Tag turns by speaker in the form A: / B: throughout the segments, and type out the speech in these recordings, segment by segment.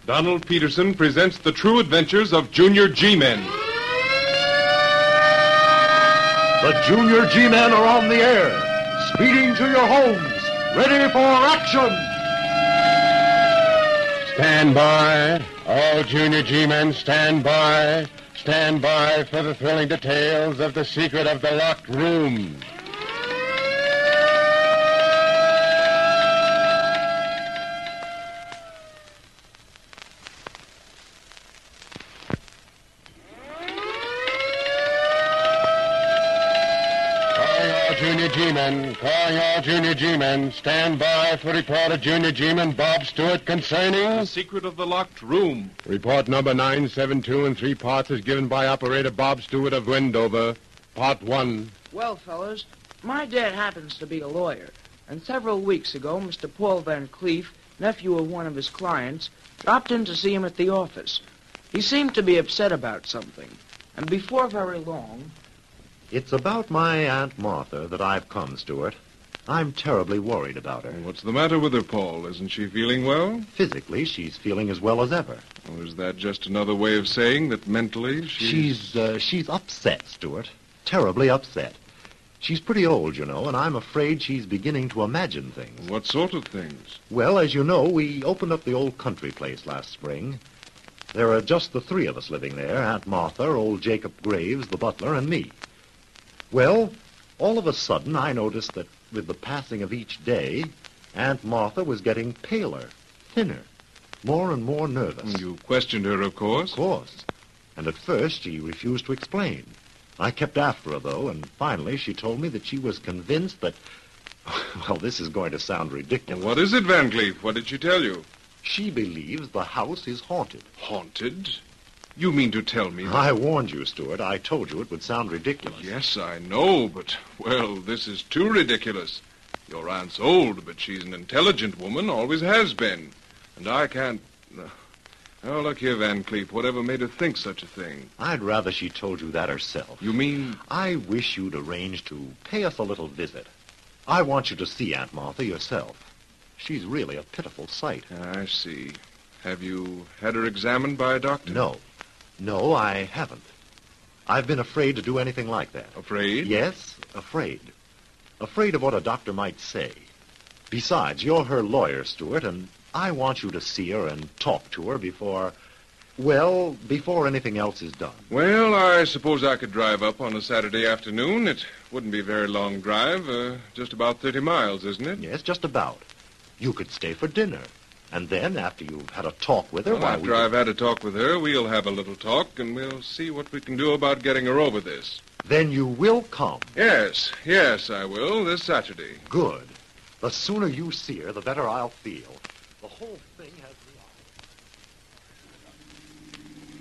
A: Donald Peterson presents the true adventures of Junior G-Men.
B: The Junior G-Men are on the air, speeding to your homes, ready for action.
C: Stand by. All Junior G-Men, stand by. Stand by for the thrilling details of the secret of the locked room. Calling all Junior G-Men. Stand by for report of Junior G-Man Bob Stewart concerning...
A: The secret of the locked room.
C: Report number 972 in 3 parts is given by Operator Bob Stewart of Wendover. Part 1.
D: Well, fellas, my dad happens to be a lawyer, and several weeks ago, Mr. Paul Van Cleef, nephew of one of his clients, dropped in to see him at the office. He seemed to be upset about something, and before very long...
B: It's about my Aunt Martha that I've come, Stewart. I'm terribly worried about her.
A: What's the matter with her, Paul? Isn't she feeling well?
B: Physically, she's feeling as well as ever.
A: Or is that just another way of saying that mentally
B: She's upset, Stewart. Terribly upset. She's pretty old, you know, and I'm afraid she's beginning to imagine things.
A: What sort of things?
B: Well, as you know, we opened up the old country place last spring. There are just the 3 of us living there, Aunt Martha, old Jacob Graves, the butler, and me. Well, all of a sudden, I noticed that with the passing of each day, Aunt Martha was getting paler, thinner, more and more nervous.
A: You questioned her, of course.
B: Of course. And at first, she refused to explain. I kept after her, though, and finally she told me that she was convinced that... Well, this is going to sound ridiculous.
A: What is it, Van Cleef? What did she tell you?
B: She believes the house is haunted.
A: Haunted? You mean to tell me that...
B: I warned you, Stewart. I told you it would sound ridiculous.
A: Yes, I know, but, well, this is too ridiculous. Your aunt's old, but she's an intelligent woman, always has been. And I can't... Oh, look here, Van Cleef, whatever made her think such a thing?
B: I'd rather she told you that herself.
A: You mean...
B: I wish you'd arrange to pay us a little visit. I want you to see Aunt Martha yourself. She's really a pitiful sight.
A: I see. Have you had her examined by a doctor?
B: No, I haven't. I've been afraid to do anything like that.
A: Afraid?
B: Yes, afraid. Afraid of what a doctor might say. Besides, you're her lawyer, Stewart, and I want you to see her and talk to her before anything else is done.
A: Well, I suppose I could drive up on a Saturday afternoon. It wouldn't be a very long drive, just about 30 miles, isn't it?
B: Yes, just about. You could stay for dinner. And then, after you've had a talk with her...
A: Well, after I've had a talk with her, we'll have a little talk, and we'll see what we can do about getting her over this.
B: Then you will come?
A: Yes, I will, this Saturday.
B: Good. The sooner you see her, the better I'll feel. The whole thing has me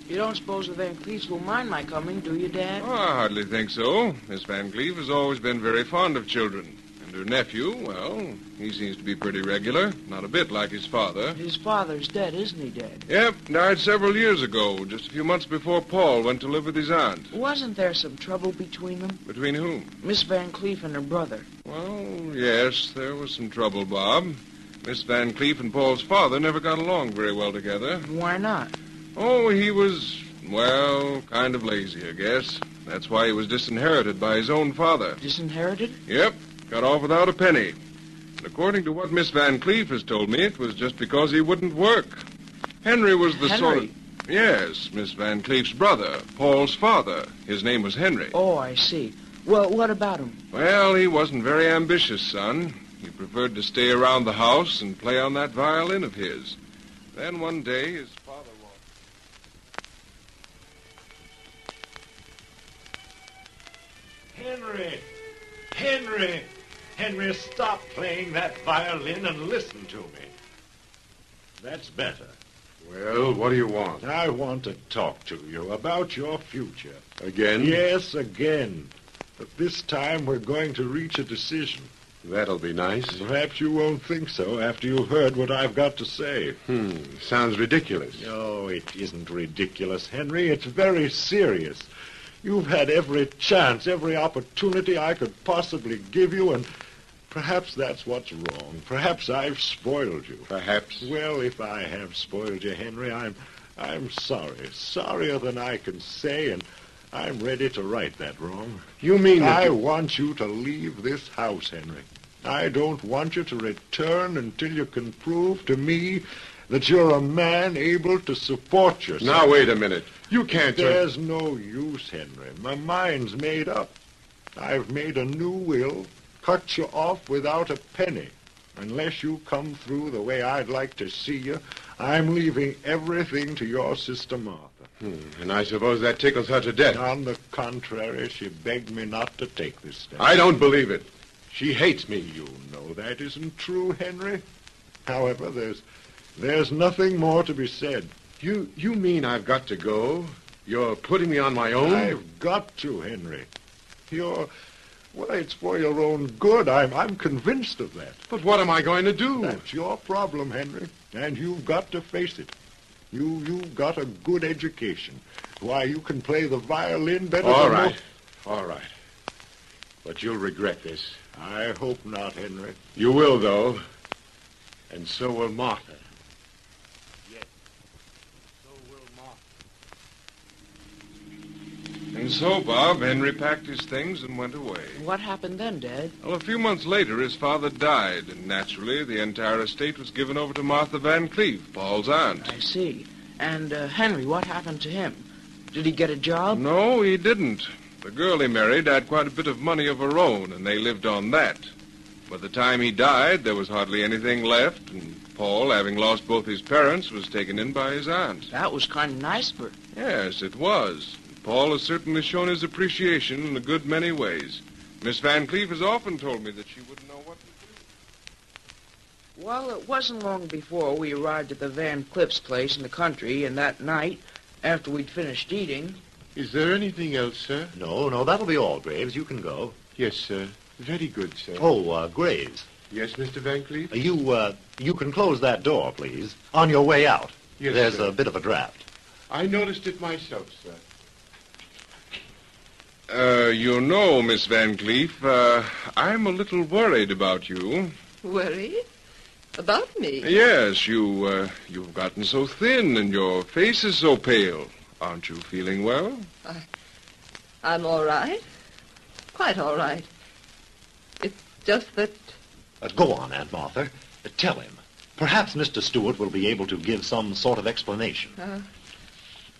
B: on.
D: You don't suppose the Van Cleefs will mind my coming, do you, Dad?
A: Oh, I hardly think so. Miss Van Cleef has always been very fond of children. Her nephew, well, he seems to be pretty regular. Not a bit like his father.
D: His father's dead, isn't he, Dad?
A: Yep, died several years ago, just a few months before Paul went to live with his aunt.
D: Wasn't there some trouble between them?
A: Between whom?
D: Miss Van Cleef and her brother.
A: Well, yes, there was some trouble, Bob. Miss Van Cleef and Paul's father never got along very well together.
D: Why not?
A: Oh, he was, well, kind of lazy, I guess. That's why he was disinherited by his own father.
D: Disinherited?
A: Yep. Got off without a penny. And according to what Miss Van Cleef has told me, it was just because he wouldn't work. Henry was the sort of... Yes, Miss Van Cleef's brother, Paul's father. His name was Henry.
D: Oh, I see. Well, what about him?
A: Well, he wasn't very ambitious, son. He preferred to stay around the house and play on that violin of his. Then one day, his father
B: walked... Henry, stop playing that violin and listen to me. That's better.
C: Well, what do you want?
B: I want to talk to you about your future.
C: Again?
B: Yes, again. But this time we're going to reach a decision.
C: That'll be nice.
B: Perhaps you won't think so after you've heard what I've got to say.
C: Sounds ridiculous.
B: No, it isn't ridiculous, Henry. It's very serious. You've had every chance, every opportunity I could possibly give you, and
E: Perhaps that's what's wrong. Perhaps I've spoiled you.
C: Perhaps.
E: Well, if I have spoiled you, Henry, I'm sorry. Sorrier than I can say, and I'm ready to right that wrong.
C: You mean that
E: I want you to leave this house, Henry. I don't want you to return until you can prove to me that you're a man able to support yourself.
C: Now, wait a minute. You can't...
E: There's no use, Henry. My mind's made up. I've made a new will, cut you off without a penny. Unless you come through the way I'd like to see you, I'm leaving everything to your sister Martha.
C: And I suppose that tickles her to death.
E: On the contrary, she begged me not to take this step.
C: I don't believe it. She hates me.
E: You know that isn't true, Henry. However, there's nothing more to be said.
C: You mean I've got to go? You're putting me on my own?
E: I've got to, Henry. Well, it's for your own good. I'm convinced of that.
C: But what am I going to do?
E: That's your problem, Henry, and you've got to face it. You've got a good education. Why, you can play the violin better
C: All
E: than
C: right. All right. But you'll regret this.
E: I hope not, Henry.
C: You will, though. And so will Martha.
E: Yes, so will Martha.
A: And so, Bob, Henry packed his things and went away.
D: What happened then, Dad?
A: Well, a few months later, his father died, and naturally, the entire estate was given over to Martha Van Cleef, Paul's aunt.
D: I see. And Henry, what happened to him? Did he get a job?
A: No, he didn't. The girl he married had quite a bit of money of her own, and they lived on that. By the time he died, there was hardly anything left, and Paul, having lost both his parents, was taken in by his aunt.
D: That was kind of nice for...
A: Yes, it was. Paul has certainly shown his appreciation in a good many ways. Miss Van Cleef has often told me that she wouldn't know what to do.
D: Well, it wasn't long before we arrived at the Van Cleef's place in the country, and that night, after we'd finished eating...
C: Is there anything else, sir?
B: No, that'll be all, Graves. You can go.
C: Yes, sir. Very good, sir.
B: Oh, Graves,
C: Yes, Mr. Van Cleef?
B: you can close that door, please, on your way out.
C: Yes,
B: There's
C: sir.
B: a bit of a draft.
C: I noticed it myself, sir.
A: You know, Miss Van Cleef, I'm a little worried about you.
F: Worried? About me?
A: Yes, you've gotten so thin and your face is so pale. Aren't you feeling well?
F: I'm all right. Quite all right. It's just that...
B: Go on, Aunt Martha. Tell him. Perhaps Mr. Stewart will be able to give some sort of explanation.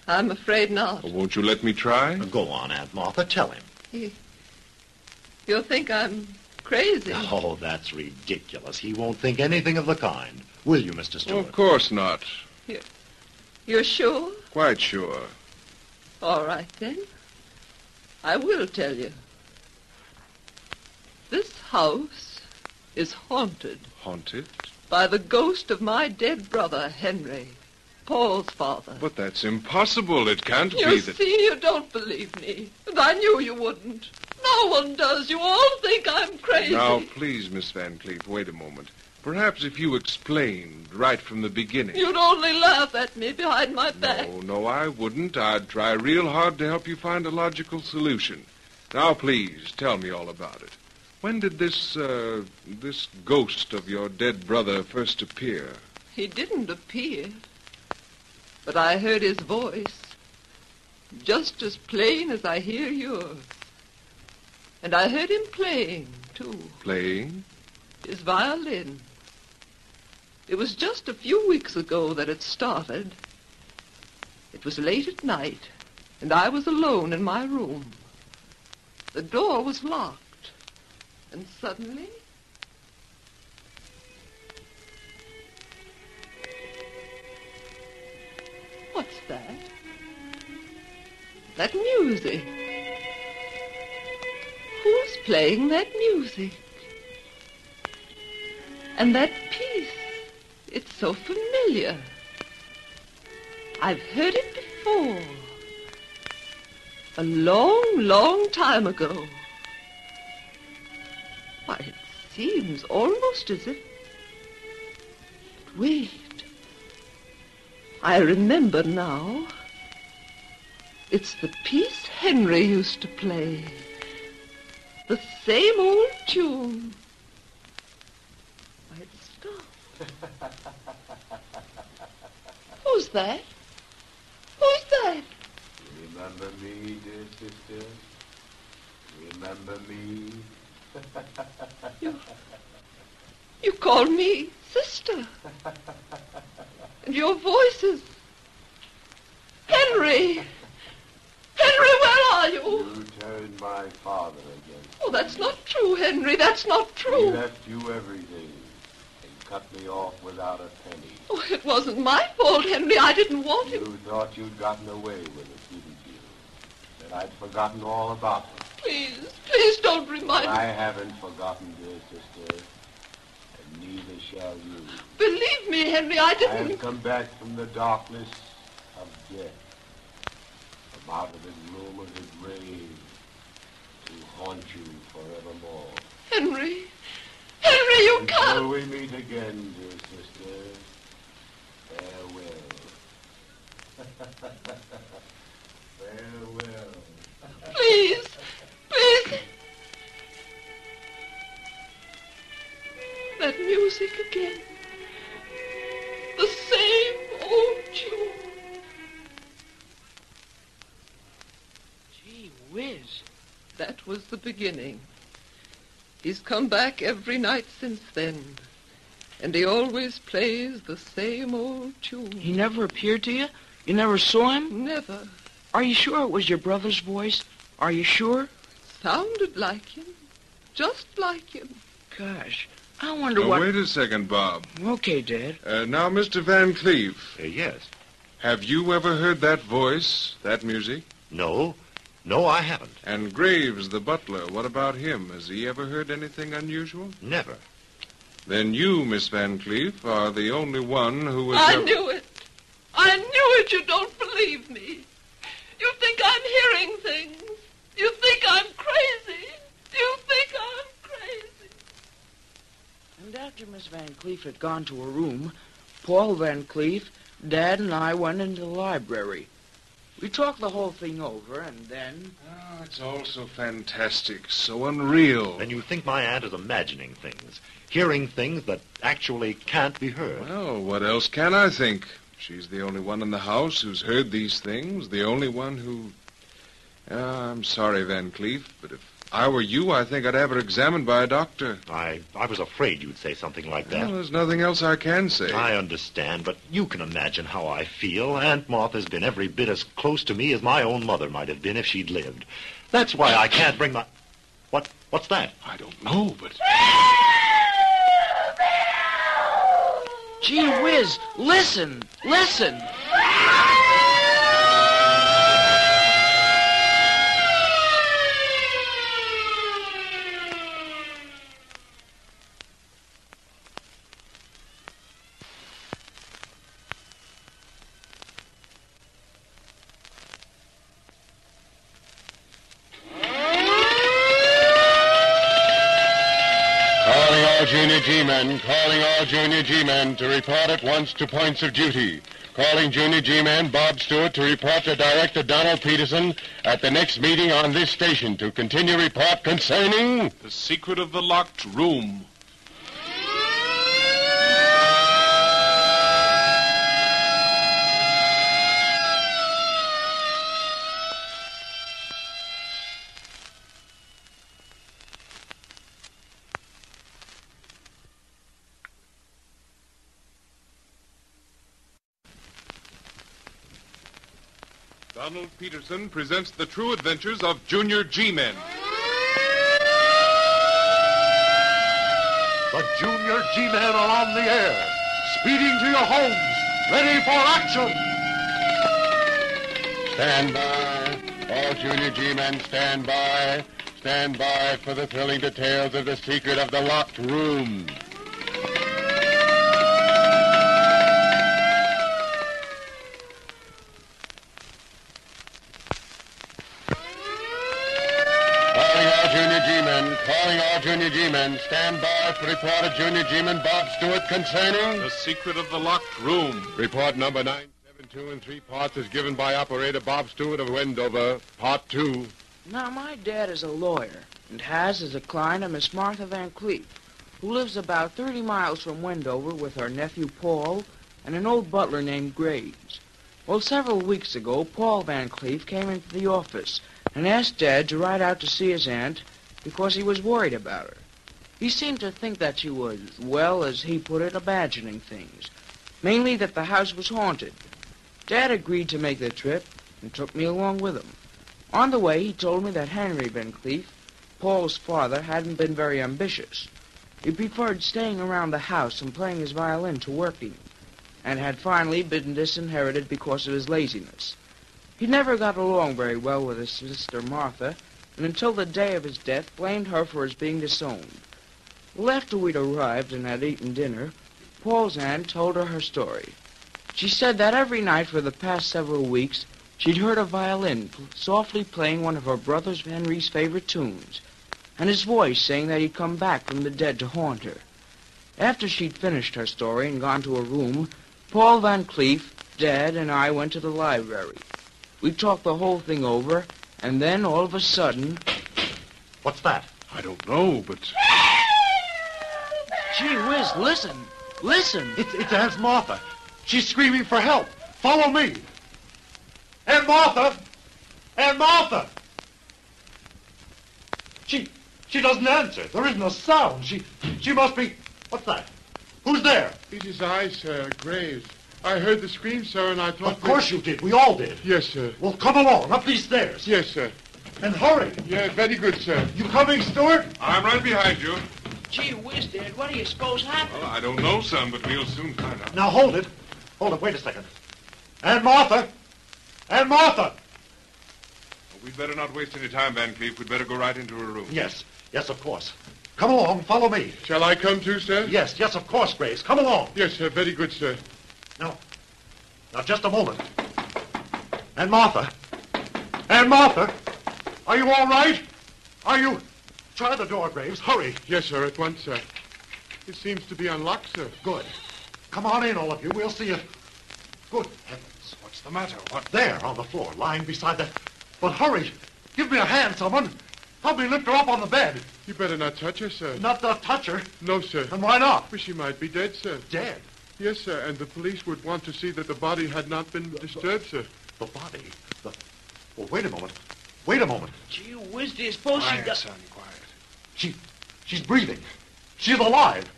F: I'm afraid not.
A: Won't you let me try?
B: Go on, Aunt Martha. Tell him.
F: You'll think I'm crazy.
B: Oh, that's ridiculous. He won't think anything of the kind. Will you, Mr.
A: Oh,
B: Stewart?
A: of course not.
F: You're sure?
A: Quite sure.
F: All right, then. I will tell you. This house is haunted
A: Haunted?
F: by the ghost of my dead brother, Henry, Paul's father.
A: But that's impossible. It can't
F: You
A: be that...
F: see, you don't believe me. And I knew you wouldn't. No one does. You all think I'm crazy.
A: Now, please, Miss Van Cleef, wait a moment. Perhaps if you explained right from the beginning...
F: You'd only laugh at me behind my back.
A: No, I wouldn't. I'd try real hard to help you find a logical solution. Now, please, tell me all about it. When did this ghost of your dead brother first appear?
F: He didn't appear. But I heard his voice, just as plain as I hear yours. And I heard him playing, too.
A: Playing?
F: His violin. It was just a few weeks ago that it started. It was late at night, and I was alone in my room. The door was locked, and suddenly... What's that? That music. Who's playing that music? And that piece, it's so familiar. I've heard it before. A long, long time ago. Why, it seems almost as if... Wait. I remember now. It's the piece Henry used to play. The same old tune. Who's that? Who's that?
C: Remember me, dear sister? Remember me?
F: You call me sister. And your voice is... Henry! Henry, where are you?
C: You turned my father against
F: Oh, that's not true, Henry. That's not
C: me.
F: true.
C: He left you everything and cut me off without a penny.
F: Oh, it wasn't my fault, Henry. I didn't want him.
C: You thought you'd gotten away with it, didn't you? That I'd forgotten all about it.
F: Please don't remind
C: I
F: me.
C: haven't forgotten, dear sister, and neither shall you.
F: Believe me, Henry, I
C: I
F: didn't...
C: have come back from the darkness of death, from out of the gloom of the grave, to haunt you forevermore.
F: Henry, you
C: Until
F: can't...
C: we meet again, dear sister, farewell. Farewell.
F: Please. That music again. The same old tune.
D: Gee whiz.
F: That was the beginning. He's come back every night since then. And he always plays the same old tune.
D: He never appeared to you? You never saw him?
F: Never.
D: Are you sure it was your brother's voice? Are you sure?
F: Sounded like him. Just like him.
D: Gosh, I wonder
A: Oh,
D: what...
A: wait a second, Bob.
D: Okay, Dad.
A: Now, Mr. Van Cleve,
B: Yes.
A: have you ever heard that voice, that music?
B: No, I haven't.
A: And Graves, the butler, what about him? Has he ever heard anything unusual?
B: Never.
A: Then you, Miss Van Cleve, are the only one who has
F: I
A: ever...
F: knew it. I knew it. You don't believe me. You think I'm hearing things. You think I'm crazy. You think I'm crazy.
D: And after Miss Van Cleef had gone to her room, Paul Van Cleef, Dad, and I went into the library. We talked the whole thing over, and then...
A: Oh, it's all so fantastic, so unreal.
B: Then you think my aunt is imagining things, hearing things that actually can't be heard.
A: Well, what else can I think? She's the only one in the house who's heard these things, the only one who... I'm sorry, Van Cleef, but if I were you, I think I'd have her examined by a doctor.
B: I was afraid you'd say something like that.
A: Well, there's nothing else I can say.
B: I understand, but you can imagine how I feel. Aunt Martha's been every bit as close to me as my own mother might have been if she'd lived. That's why I can't bring my... What's that?
A: I don't know, but...
D: Gee whiz, listen!
C: Junior G-Men, calling all Junior G-Men to report at once to points of duty. Calling Junior G-Man Bob Stewart to report to Director Donald Peterson at the next meeting on this station to continue report concerning...
A: The secret of the locked room. Donald Peterson presents the true adventures of Junior G-Men.
B: The Junior G-Men are on the air, speeding to your homes, ready for action!
C: Stand by. All Junior G-Men, stand by. Stand by for the thrilling details of the secret of the locked room. Calling all Junior G-Men. Stand by for report of Junior G-Man Bob Stewart concerning...
A: The secret of the locked room.
C: Report number 972 in 3 parts is given by Operator Bob Stewart of Wendover, Part 2.
D: Now, my dad is a lawyer and has as a client a Miss Martha Van Cleef, who lives about 30 miles from Wendover with her nephew Paul and an old butler named Graves. Well, several weeks ago, Paul Van Cleef came into the office and asked Dad to ride out to see his aunt because he was worried about her. He seemed to think that she was, well, as he put it, imagining things, mainly that the house was haunted. Dad agreed to make the trip and took me along with him. On the way, he told me that Henry Van Cleef, Paul's father, hadn't been very ambitious. He preferred staying around the house and playing his violin to working, and had finally been disinherited because of his laziness. He never got along very well with his sister Martha, and until the day of his death blamed her for his being disowned. Well, after we'd arrived and had eaten dinner, Paul's aunt told her story. She said that every night for the past several weeks, she'd heard a violin softly playing one of her brother Henry's favorite tunes, and his voice saying that he'd come back from the dead to haunt her. After she'd finished her story and gone to her room, Paul Van Cleef, Dad, and I went to the library. We talked the whole thing over, and then, all of a sudden...
B: What's that?
A: I don't know, but...
D: Gee whiz, listen! Listen!
B: It's Aunt Martha. She's screaming for help. Follow me. Aunt Martha! Aunt Martha! She doesn't answer. There isn't a sound. She must be... What's that? Who's there?
C: It is I, sir, Graves. I heard the scream, sir, and I thought...
B: Of course you did. We all did.
C: Yes, sir.
B: Well, come along, up these stairs.
C: Yes, sir.
B: And hurry.
C: Yeah, very good, sir.
B: You coming, Stewart?
A: I'm right behind you.
D: Gee whiz, Dad, what do you suppose happened?
A: Well, I don't know, son, but we'll soon find out.
B: Now, hold it. Hold it, wait a second. Aunt Martha! Aunt Martha!
A: Well, we'd better not waste any time, Van Cleef. We'd better go right into her room.
B: Yes, of course. Come along, follow me.
C: Shall I come too, sir?
B: Yes, of course, Grace. Come along.
C: Yes, sir, very good, sir.
B: Now, just a moment. Aunt Martha! Aunt Martha! Are you all right? Are you... Try the door, Graves. Hurry.
C: Yes, sir, at once, sir. It seems to be unlocked, sir.
B: Good. Come on in, all of you. We'll see you. Good heavens.
A: What's the matter? What?
B: There, on the floor, lying beside the... But hurry. Give me a hand, someone. Help me lift her up on the bed.
C: You better not touch her, sir.
B: Not to touch her.
C: No, sir.
B: And why not?
C: Well, she might be dead, sir.
B: Dead.
C: Yes, sir, and the police would want to see that the body had not been disturbed, sir.
B: The body? Well, wait a moment. Wait a moment.
D: Gee whiz, do you suppose she
A: Quiet,
D: got...
A: son, quiet.
B: She's breathing. She's alive.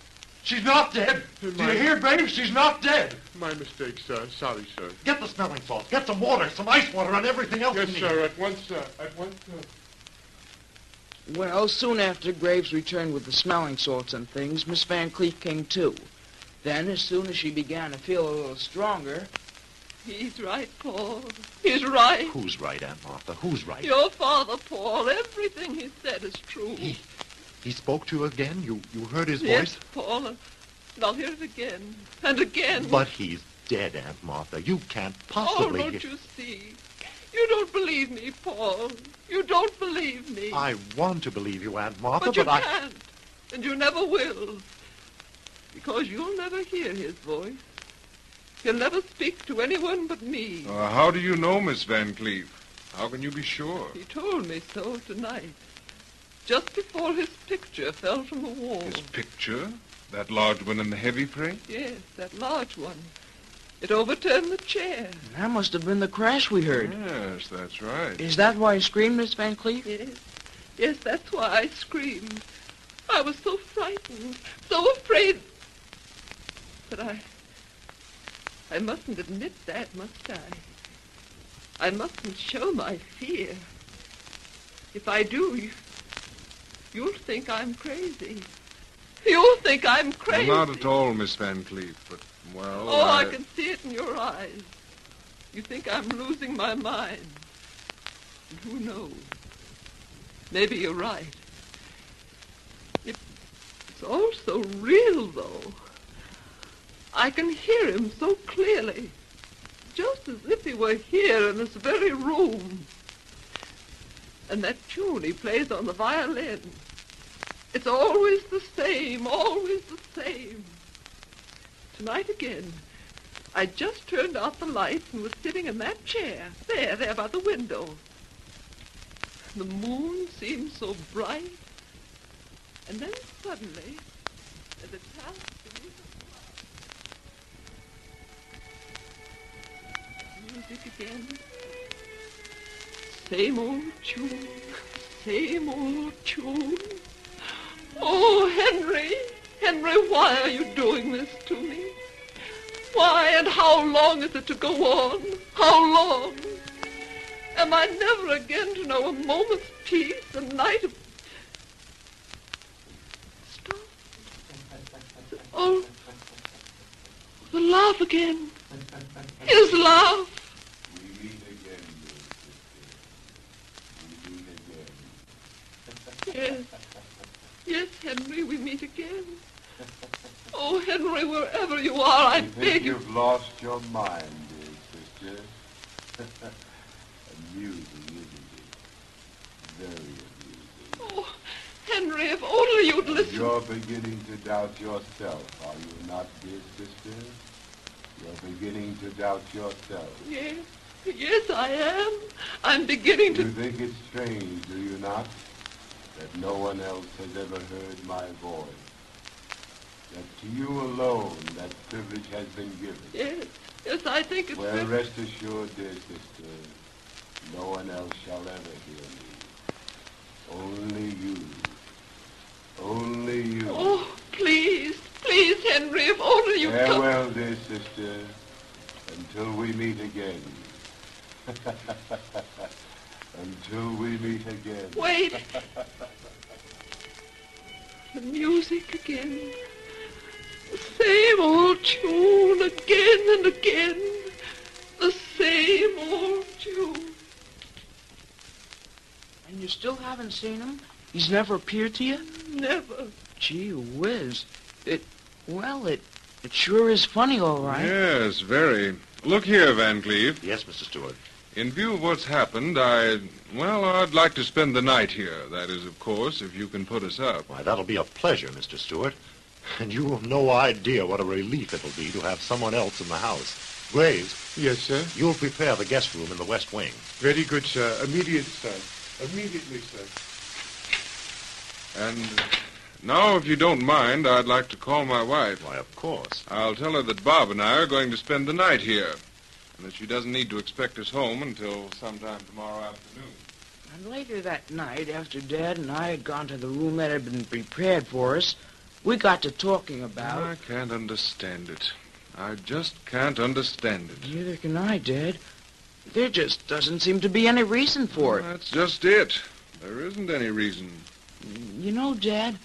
B: She's not dead. Do you hear, Graves? She's not dead.
C: My mistake, sir. Sorry, sir.
B: Get the smelling salts. Get some water, some ice water, and everything else
C: Yes,
B: you need.
C: sir, at once, sir. At once, sir.
D: Well, soon after Graves returned with the smelling salts and things, Miss Van Cleef came too. Then, as soon as she began to feel a little stronger...
F: He's right, Paul. He's right.
B: Who's right, Aunt Martha? Who's right?
F: Your father, Paul. Everything he said is true.
B: He spoke to you again? You heard his
F: Yes,
B: voice?
F: Paul, and I'll hear it again and again.
B: But he's dead, Aunt Martha. You can't
F: Oh,
B: possibly...
F: don't you see? You don't believe me, Paul. You don't believe me.
B: I want to believe you, Aunt Martha,
F: But you
B: I...
F: can't, and you never will. Because you'll never hear his voice. He'll never speak to anyone but me.
A: How do you know, Miss Van Cleef? How can you be sure?
F: He told me so tonight. Just before his picture fell from the wall.
A: His picture? That large one in the heavy frame?
F: Yes, that large one. It overturned the chair.
D: That must have been the crash we heard.
A: Yes, that's right.
D: Is that why you screamed, Miss Van Cleef?
F: Yes. Yes, that's why I screamed. I was so frightened, so afraid. But I mustn't admit that, must I? I mustn't show my fear. If I do, you'll think I'm crazy. You'll think I'm crazy.
A: Well, not at all, Miss Van Cleef, but, well,
F: Oh, I can see it in your eyes. You think I'm losing my mind. And who knows? Maybe you're right. It's all so real, though. I can hear him so clearly, just as if he were here in this very room. And that tune he plays on the violin, it's always the same, always the same. Tonight again, I just turned out the lights and was sitting in that chair, there by the window. The moon seemed so bright, and then suddenly, and the task beneath the music again. Same old tune, same old tune. Oh, Henry, Henry, why are you doing this to me? Why and how long is it to go on? How long? Am I never again to know a moment's peace, a night of... Stop. Oh, the laugh again. His laugh.
C: We meet again, dear sister. We meet again.
F: Yes. Yes, Henry, we meet again. Oh, Henry, wherever you are, I beg you.
C: You've lost your mind, dear sister. Amusing, isn't it? Very amusing.
F: Oh, Henry, if only you'd listen.
C: You're beginning to doubt yourself, are you not, dear sister? You're beginning to doubt yourself.
F: Yes, yes, I am. I'm beginning to...
C: You think it's strange, do you not, that no one else has ever heard my voice? That to you alone that privilege has been given.
F: Yes, yes, I think it's...
C: Well, rest assured, dear sister, no one else shall ever hear me. Only you. Only you.
F: Oh, please, please, Henry, if only you come...
C: Farewell, dear sister, until we meet again. Until we meet again.
F: Wait. The music again. The same old tune again and again. The same old tune.
D: And you still haven't seen him? He's never appeared to you?
F: Never.
D: Gee whiz. It sure is funny, all right.
A: Yes, very. Look here, Van Cleve.
B: Yes, Mr. Stewart.
A: In view of what's happened, I'd like to spend the night here. That is, of course, if you can put us up.
B: Why, that'll be a pleasure, Mr. Stewart. And you have no idea what a relief it'll be to have someone else in the house. Graves,
C: Yes, sir.
B: you'll prepare the guest room in the west wing.
C: Very good, sir. Immediately, sir.
A: And now, if you don't mind, I'd like to call my wife.
B: Why, of course.
A: I'll tell her that Bob and I are going to spend the night here, and that she doesn't need to expect us home until sometime tomorrow afternoon.
D: And later that night, after Dad and I had gone to the room that had been prepared for us, we got to talking about...
A: I can't understand it. I just can't understand it.
D: Neither can I, Dad. There just doesn't seem to be any reason for it.
A: That's just it. There isn't any reason.
D: You know, Dad,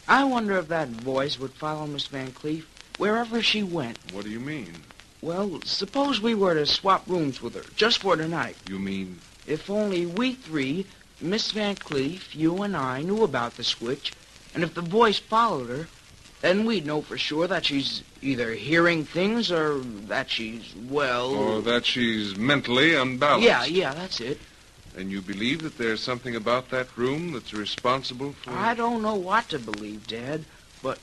D: I wonder if that voice would follow Miss Van Cleef wherever she went.
A: What do you mean?
D: Well, suppose we were to swap rooms with her, just for tonight.
A: You mean...
D: If only we three, Miss Van Cleef, you and I, knew about the switch, and if the voice followed her, then we'd know for sure that she's either hearing things or that she's, well...
A: Or that she's mentally unbalanced.
D: Yeah, that's it.
A: And you believe that there's something about that room that's responsible for...
D: I don't know what to believe, Dad, but,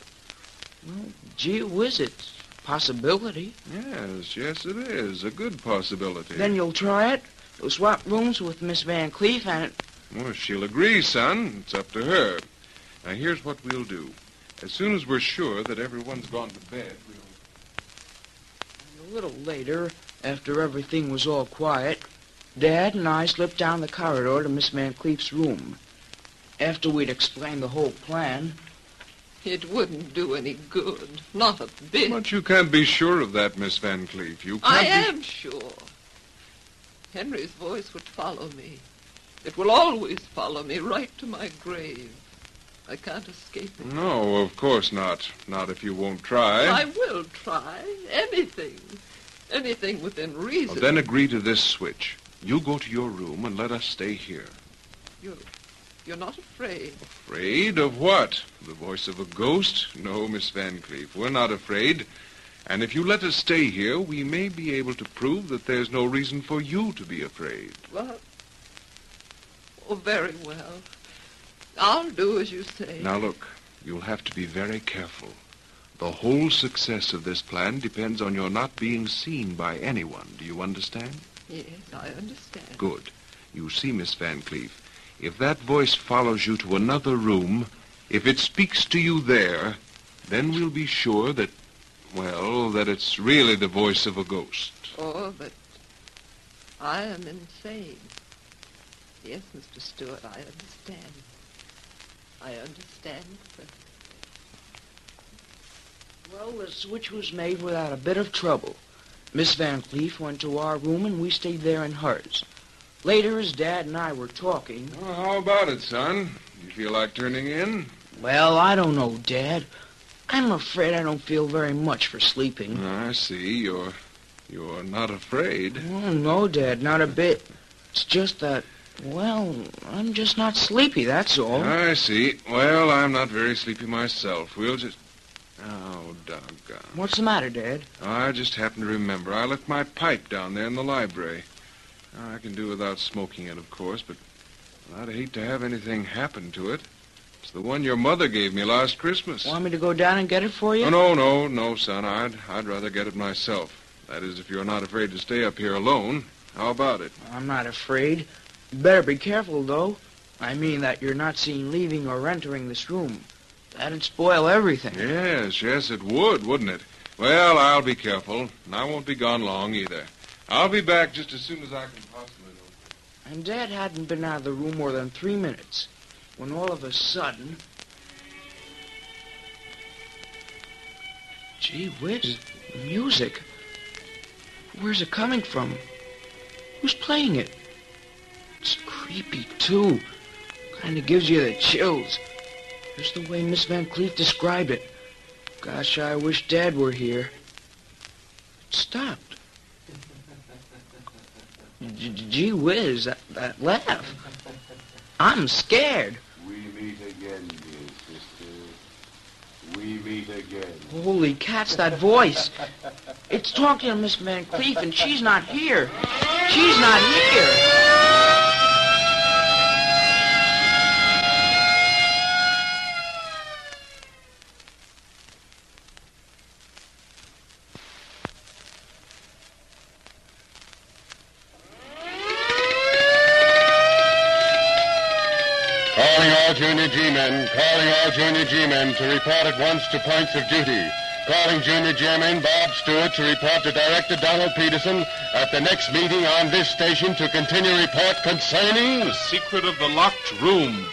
D: well, gee whiz, it's a possibility.
A: Yes, it is. A good possibility.
D: Then you'll try it? You'll swap rooms with Miss Van Cleef and...
A: Well, she'll agree, son. It's up to her. Now, here's what we'll do. As soon as we're sure that everyone's gone to bed,
D: And a little later, after everything was all quiet, Dad and I slipped down the corridor to Miss Van Cleef's room. After we'd explained the whole plan...
F: It wouldn't do any good. Not a bit.
A: But you can't be sure of that, Miss Van Cleef. You can't
F: I
A: be...
F: am sure. Henry's voice would follow me. It will always follow me right to my grave. I can't escape it.
A: No, of course not. Not if you won't try.
F: I will try. Anything. Anything within reason.
A: Well, then agree to this switch. You go to your room and let us stay here.
F: You're not afraid.
A: Afraid of what? The voice of a ghost? No, Miss Van Cleef, we're not afraid. And if you let us stay here, we may be able to prove that there's no reason for you to be afraid.
F: Well, oh, very well. I'll do as you say.
A: Now, look, you'll have to be very careful. The whole success of this plan depends on your not being seen by anyone. Do you understand?
F: Yes, I understand.
A: Good. You see, Miss Van Cleef, if that voice follows you to another room, if it speaks to you there, Then we'll be sure that, well, that it's really the voice of a ghost.
F: Oh, but I am insane. Yes, Mr. Stewart, I understand. I understand.
D: Well, the switch was made without a bit of trouble. Miss Van Cleef went to our room, and we stayed there in hers. Later, as Dad and I were talking...
A: Well, how about it, son? You feel like turning in?
D: Well, I don't know, Dad. I'm afraid I don't feel very much for sleeping.
A: I see. You're not afraid.
D: Oh, no, Dad, not a bit. It's just that, well, I'm just not sleepy, that's all.
A: I see. Well, I'm not very sleepy myself. We'll just... Oh, doggone.
D: What's the matter, Dad?
A: I just happened to remember. I left my pipe down there in the library. I can do without smoking it, of course, but I'd hate to have anything happen to it. It's the one your mother gave me last Christmas.
D: Want me to go down and get it for you?
A: Oh, no, son. I'd rather get it myself. That is, if you're not afraid to stay up here alone. How about it?
D: I'm not afraid. You better be careful, though. I mean that you're not seen leaving or entering this room. That'd spoil everything.
A: Yes, it would, wouldn't it? Well, I'll be careful, and I won't be gone long either. I'll be back just as soon as I can possibly know.
D: And Dad hadn't been out of the room more than 3 minutes when all of a sudden... Gee whiz, music. Where's it coming from? Who's playing it? It's creepy, too. Kind of gives you the chills. Just the way Miss Van Cleef described it. Gosh, I wish Dad were here. It stopped. Gee whiz, that laugh. I'm scared.
C: We meet again, dear sister. We meet again.
D: Holy cats, that voice. It's talking to Miss Van Cleef, and she's not here. She's not here.
C: Junior G-Men, calling all Junior G-Men to report at once to points of duty. Calling Junior G-Men Bob Stewart to report to Director Donald Peterson at the next meeting on this station to continue report concerning...
A: The secret of the locked room.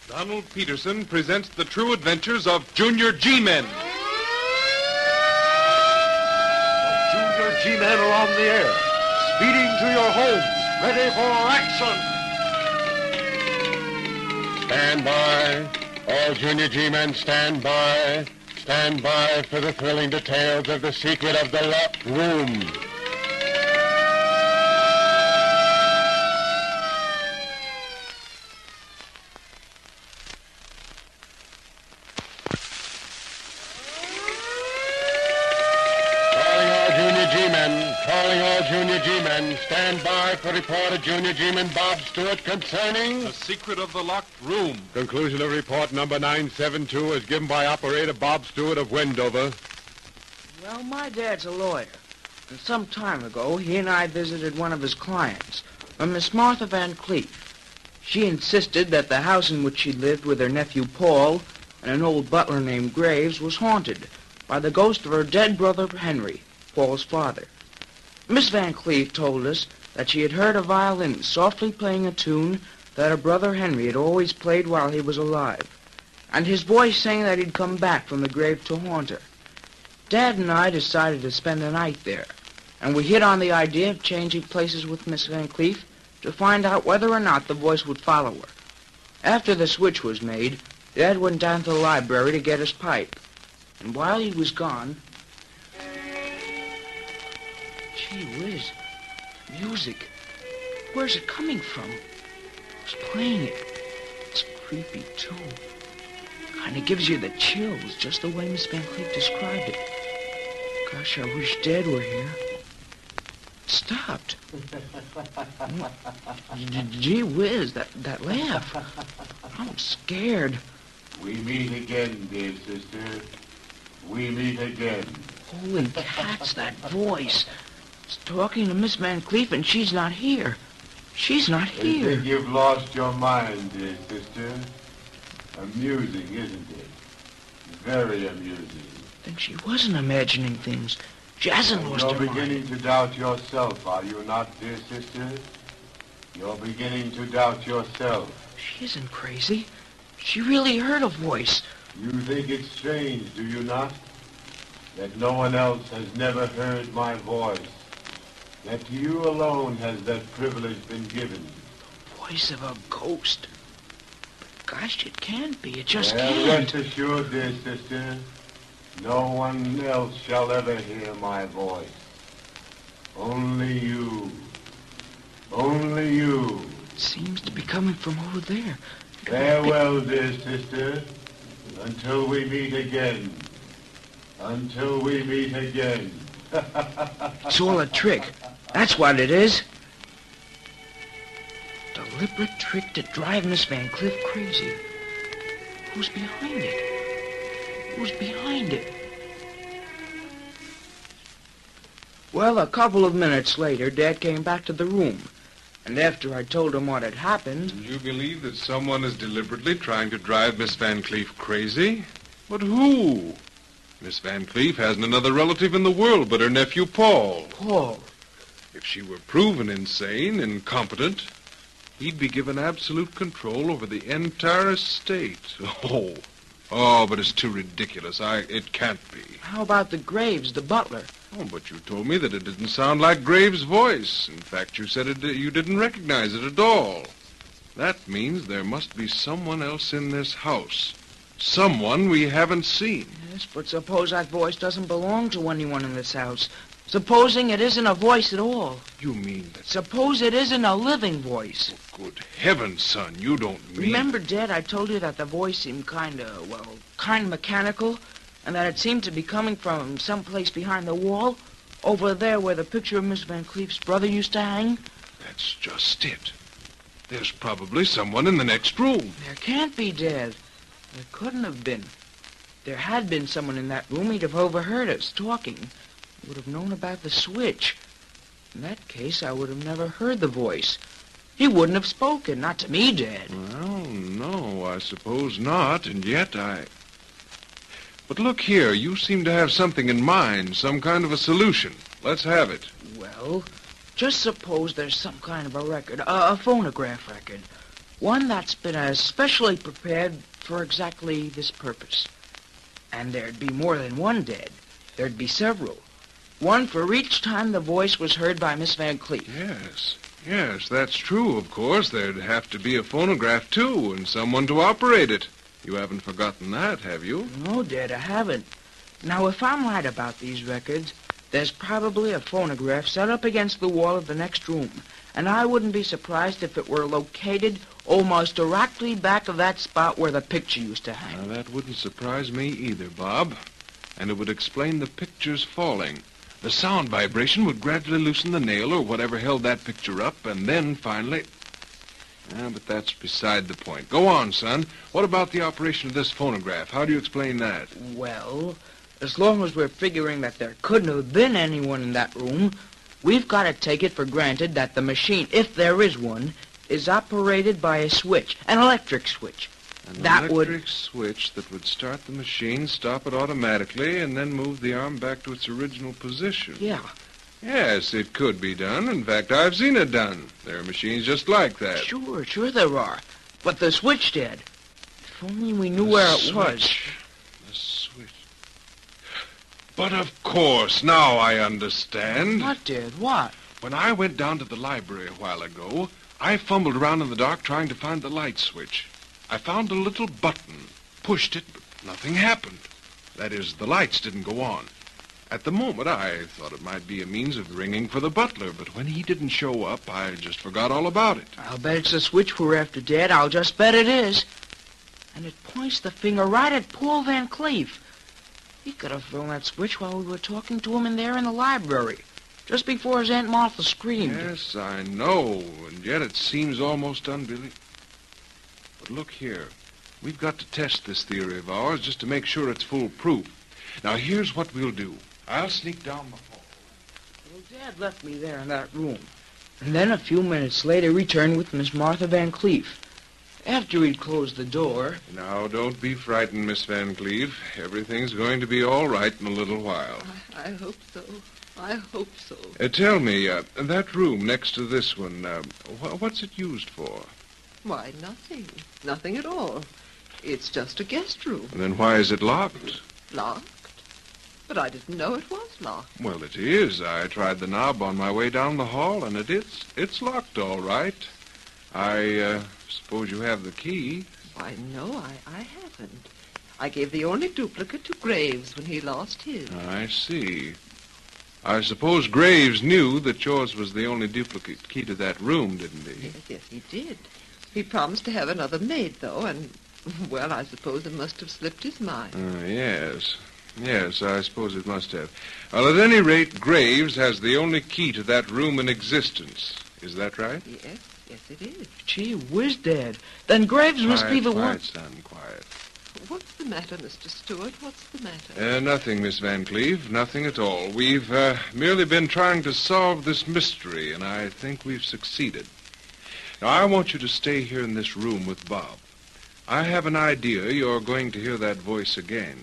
A: Donald Peterson presents the true adventures of Junior G-Men.
B: Junior G-Men are on the air, speeding to your homes, ready for action.
C: Stand by. All Junior G-Men stand by. Stand by for the thrilling details of the secret of the locked room. Calling all Junior G-Men, stand by for report of Junior G-Men Bob Stewart concerning...
A: The secret of the locked room.
C: Conclusion of report number 972 is given by Operator Bob Stewart of Wendover.
D: Well, my dad's a lawyer. And some time ago, he and I visited one of his clients, a Miss Martha Van Cleef. She insisted that the house in which she lived with her nephew Paul and an old butler named Graves was haunted by the ghost of her dead brother Henry, Paul's father. Miss Van Cleef told us that she had heard a violin softly playing a tune that her brother Henry had always played while he was alive, and his voice saying that he'd come back from the grave to haunt her. Dad and I decided to spend the night there, and we hit on the idea of changing places with Miss Van Cleef to find out whether or not the voice would follow her. After the switch was made, Dad went down to the library to get his pipe, and while he was gone... Gee whiz, music. Where's it coming from? Who's playing it? It's creepy, too. Kind of gives you the chills, just the way Miss Van Cleef described it. Gosh, I wish Dad were here. stopped. Gee whiz, that laugh. I'm scared.
C: We meet again, dear sister. We meet again.
D: Holy cats, that voice. It's talking to Miss Van Cleef, and she's not here. She's not
C: I
D: here.
C: think you've lost your mind, dear sister. Amusing, isn't it? Very amusing.
D: Then she wasn't imagining things. She hasn't lost
C: You're
D: her mind.
C: beginning to doubt yourself, are you not, dear sister? You're beginning to doubt yourself.
D: She isn't crazy. She really heard a voice.
C: You think it's strange, do you not? That no one else has never heard my voice. That to you alone has that privilege been given.
D: Voice of a ghost. But gosh, it can't be. It just
C: Well,
D: can't.
C: rest assured, dear sister, no one else shall ever hear my voice. Only you. Only you.
D: It seems to be coming from over there.
C: Farewell, dear sister, until we meet again. Until we meet again.
D: It's all a trick. That's what it is. Deliberate trick to drive Miss Van Cleef crazy. Who's behind it? Who's behind it? Well, a couple of minutes later, Dad came back to the room. And after I told him what had happened...
A: You believe that someone is deliberately trying to drive Miss Van Cleef crazy? But who? Miss Van Cleef hasn't another relative in the world but her nephew, Paul.
D: Paul.
A: If she were proven insane, incompetent, he'd be given absolute control over the entire estate. Oh, but it's too ridiculous. It can't be.
D: How about the Graves, the butler?
A: Oh, but you told me that it didn't sound like Graves' voice. In fact, you said you didn't recognize it at all. That means there must be someone else in this house. Someone we haven't seen.
D: Yes, but suppose that voice doesn't belong to anyone in this house. Supposing it isn't a voice at all.
A: You mean that...
D: Suppose it isn't a living voice.
A: Oh, good heavens, son, you don't mean...
D: Remember, Dad, I told you that the voice seemed kind of mechanical, and that it seemed to be coming from someplace behind the wall, over there where the picture of Miss Van Cleef's brother used to hang?
A: That's just it. There's probably someone in the next room.
D: There can't be, Dad. There couldn't have been. If there had been someone in that room, he'd have overheard us talking. He would have known about the switch. In that case, I would have never heard the voice. He wouldn't have spoken, not to me, Dad.
A: Well, no, I suppose not, and yet But look here, you seem to have something in mind, some kind of a solution. Let's have it.
D: Well, just suppose there's some kind of a record, a phonograph record. One that's been especially prepared for exactly this purpose. And there'd be more than one dead. There'd be several. One for each time the voice was heard by Miss Van Cleef.
A: Yes, that's true, of course. There'd have to be a phonograph, too, and someone to operate it. You haven't forgotten that, have you?
D: No, Dad, I haven't. Now, if I'm right about these records, there's probably a phonograph set up against the wall of the next room, and I wouldn't be surprised if it were located almost directly back of that spot where the picture used to hang.
A: Now, that wouldn't surprise me either, Bob. And it would explain the picture's falling. The sound vibration would gradually loosen the nail or whatever held that picture up, and then finally... but that's beside the point. Go on, son. What about the operation of this phonograph? How do you explain that?
D: Well, as long as we're figuring that there couldn't have been anyone in that room, we've got to take it for granted that the machine, if there is one, is operated by a switch, an electric switch.
A: An electric switch that would start the machine, stop it automatically, and then move the arm back to its original position.
D: Yeah.
A: Yes, it could be done. In fact, I've seen it done. There are machines just like that.
D: Sure there are. But the switch, Dad. If only we knew where it was.
A: The switch. But of course, now I understand.
D: What, Dad? What?
A: When I went down to the library a while ago, I fumbled around in the dark trying to find the light switch. I found a little button, pushed it, but nothing happened. That is, the lights didn't go on. At the moment, I thought it might be a means of ringing for the butler, but when he didn't show up, I just forgot all about it.
D: I'll bet it's the switch we're after, Dad. I'll just bet it is. And it points the finger right at Paul Van Cleef. He could have thrown that switch while we were talking to him in there in the library. just before his Aunt Martha screamed.
A: Yes, I know, and yet it seems almost unbelievable. But look here. We've got to test this theory of ours just to make sure it's foolproof. Now, here's what we'll do. I'll sneak down the hall.
D: Well, Dad left me there in that room. And then a few minutes later returned with Miss Martha Van Cleef. After he'd closed the door...
A: Now, don't be frightened, Miss Van Cleef. Everything's going to be all right in a little while.
F: I hope so. I hope so.
A: Tell me, that room next to this one, what's it used for?
F: Why, nothing. Nothing at all. It's just a guest room.
A: And then why is it locked?
F: Locked? But I didn't know it was locked.
A: Well, it is. I tried the knob on my way down the hall, and it's locked all right. I suppose you have the key.
F: Why, no, I haven't. I gave the only duplicate to Graves when he lost his.
A: I see. I suppose Graves knew that yours was the only duplicate key to that room, didn't he?
F: Yes, he did. He promised to have another made, though, and, well, I suppose it must have slipped his mind.
A: Yes. Yes, I suppose it must have. Well, at any rate, Graves has the only key to that room in existence. Is that right?
F: Yes, it is.
D: Gee whiz, Dad. Then Graves must be the one...
A: Quiet, son, quiet.
F: What's the matter, Mr. Stewart? What's the matter?
A: Nothing, Miss Van Cleef. Nothing at all. We've merely been trying to solve this mystery, and I think we've succeeded. Now, I want you to stay here in this room with Bob. I have an idea you're going to hear that voice again.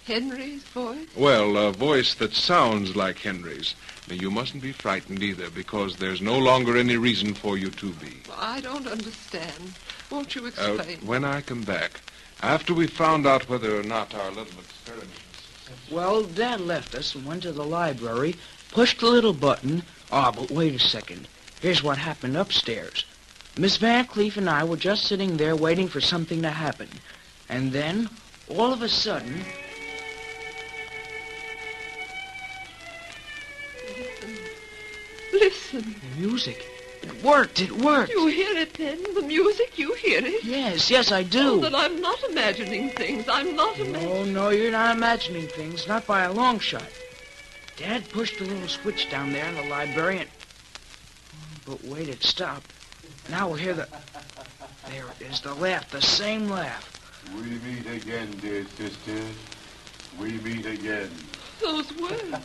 F: Henry's voice?
A: Well, a voice that sounds like Henry's. Now, you mustn't be frightened either, because there's no longer any reason for you to be.
F: I don't understand. Won't you explain?
A: When I come back, after we've found out whether or not our little experiment is successful.
D: Well, Dad left us and went to the library, pushed the little button. Oh, but wait a second. Here's what happened upstairs. Miss Van Cleef and I were just sitting there waiting for something to happen. And then, all of a sudden...
F: Listen.
D: The music. It worked.
F: You hear it, then? The music, you hear it?
D: Yes, I do.
F: Oh, then I'm not imagining things. I'm not imagining...
D: No, you're not imagining things. Not by a long shot. Dad pushed the little switch down there in the library and... But wait, it stopped. Now we'll hear the... There it is, the laugh, the same laugh.
C: We meet again, dear sister. We meet again.
F: Those words.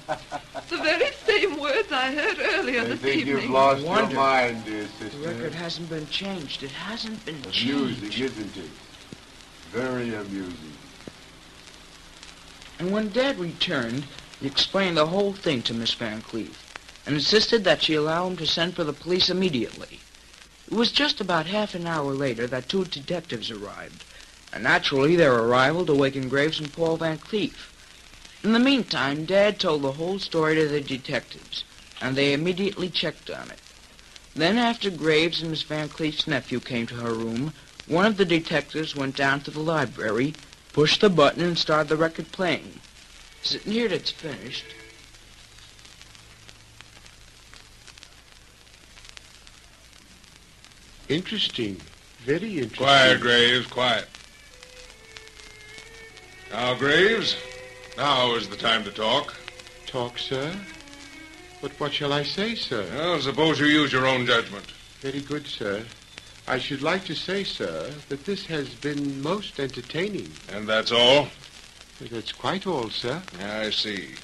F: The very same words I heard earlier
C: I
F: this
C: think
F: evening.
C: you've lost your
D: Wonder.
C: mind, dear sister.
D: The record hasn't been changed. It hasn't been
C: Amusing,
D: changed.
C: isn't it? Very amusing.
D: And when Dad returned, he explained the whole thing to Miss Van Cleef and insisted that she allow him to send for the police immediately. It was just about half an hour later that two detectives arrived, and naturally their arrival awakened Graves and Paul Van Cleef. In the meantime, Dad told the whole story to the detectives, and they immediately checked on it. Then, after Graves and Miss Van Cleef's nephew came to her room, one of the detectives went down to the library, pushed the button, and started the record playing. Is it near it's finished?
C: Interesting. Very interesting.
A: Quiet, Graves, quiet. Now, Graves, now is the time to talk.
C: Talk, sir? But what shall I say, sir?
A: Well, suppose you use your own judgment.
C: Very good, sir. I should like to say, sir, that this has been most entertaining.
A: And that's all?
C: That's quite all, sir.
A: I see.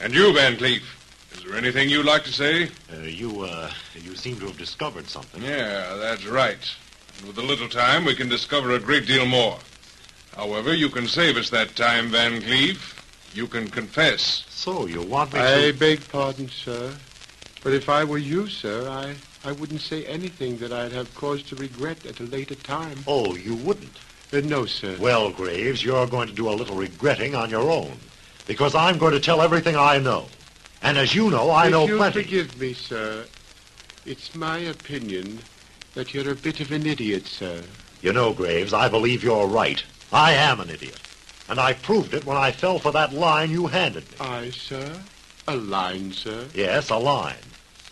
A: And you, Van Cleef, is there anything you'd like to say?
B: You seem to have discovered something.
A: Yeah, that's right. And with a little time, we can discover a great deal more. However, you can save us that time, Van Cleef. You can confess.
B: So, you want me
C: I
B: to...
C: beg pardon, sir. But if I were you, sir, I wouldn't say anything that I'd have cause to regret at a later time.
B: Oh, you wouldn't?
C: No, sir.
B: Well, Graves, you're going to do a little regretting on your own, because I'm going to tell everything I know. And as you know, I know
C: If you'll
B: plenty.
C: forgive me, sir, it's my opinion that you're a bit of an idiot, sir.
B: You know, Graves, I believe you're right. I am an idiot. And I proved it when I fell for that line you handed me.
C: Aye, sir? A line, sir?
B: Yes, a line.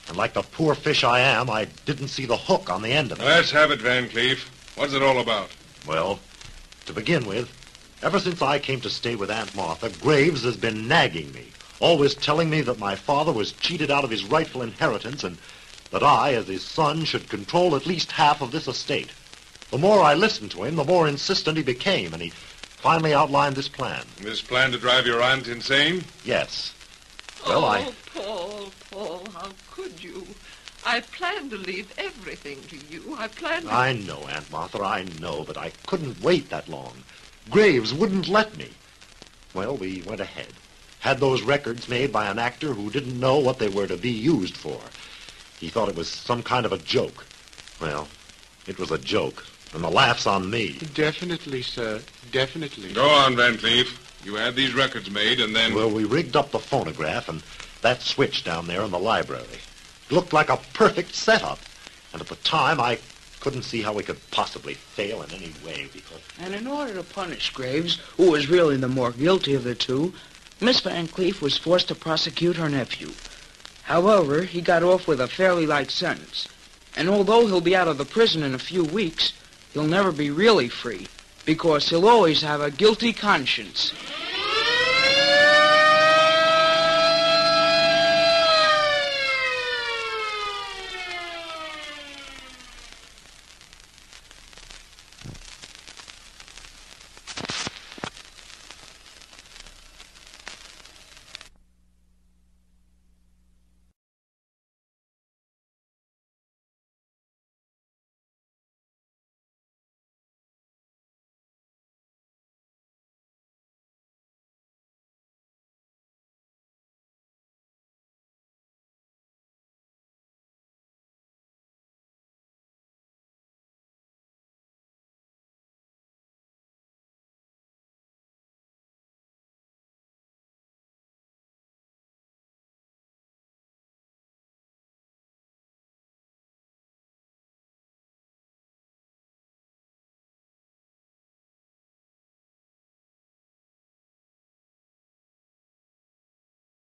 B: And like the poor fish I am, I didn't see the hook on the end of it.
A: Let's have it, Van Cleef. What's it all about?
B: Well, to begin with, ever since I came to stay with Aunt Martha, Graves has been nagging me, always telling me that my father was cheated out of his rightful inheritance and that I, as his son, should control at least half of this estate. The more I listened to him, the more insistent he became, and he finally outlined this plan.
A: This plan to drive your aunt insane?
B: Yes. Well,
F: Paul, how could you? I planned to leave everything to you.
B: I know, Aunt Martha, I know, but I couldn't wait that long. Graves wouldn't let me. Well, we went ahead. Had those records made by an actor who didn't know what they were to be used for. He thought it was some kind of a joke. Well, it was a joke, and the laugh's on me.
G: Definitely, sir. Definitely.
A: Go on, Van Cleef. You had these records made, and then...
B: Well, we rigged up the phonograph and that switch down there in the library. It looked like a perfect setup. And at the time, I couldn't see how we could possibly fail in any way because...
D: And in order to punish Graves, who was really the more guilty of the two, Miss Van Cleef was forced to prosecute her nephew. However, he got off with a fairly light sentence. And although he'll be out of the prison in a few weeks, he'll never be really free, because he'll always have a guilty conscience.